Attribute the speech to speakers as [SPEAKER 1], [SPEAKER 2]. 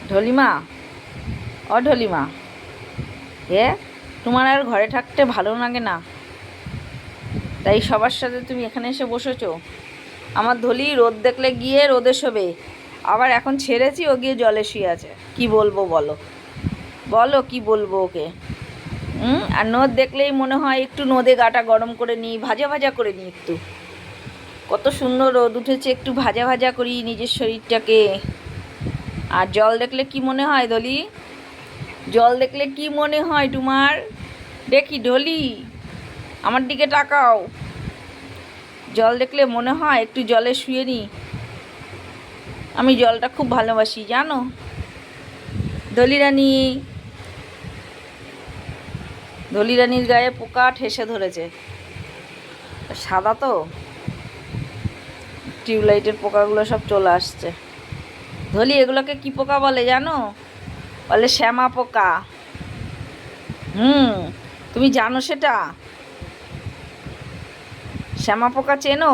[SPEAKER 1] ঢলিমা, ঢলিমা, এ তোমার আর ঘরে থাকতে ভালো লাগে না, তাই সবার সাথে তুমি এখানে এসে বসেছো। আমার ধলি রোদ দেখলে গিয়ে রোদে শোবে, আবার এখন ছেড়েছি ও গিয়ে জলে শুয়ে আছে। কি বলবো বলো, বলো কি বলবো ওকে। আর নদ দেখলেই মনে হয় একটু নদে গাটা গরম করে নিই, ভাজা ভাজা করে নিই একটু। কত সুন্দর রোদ উঠেছে, একটু ভাজা ভাজা করি নিজের শরীরটাকে। আর জল দেখলে কি মনে হয় ধলি, জল দেখলে কি মনে হয় তোমার? দেখি ঢলি, আমার দিকে তাকাও। জল দেখলে মনে হয় একটু জলে শুয়ে নি। আমি জলটা খুব ভালোবাসি জানো ধলি রানী। ধলি রানীর গায়ে পোকা ঠেসে ধরেছে, সাদা তো, টিউবলাইটের পোকাগুলো সব চলে আসছে। ধলি এগুলোকে কি পোকা বলে জানো? বলে শ্যামা পোকা। তুমি জানো সেটা? শ্যামা পোকা চেনো?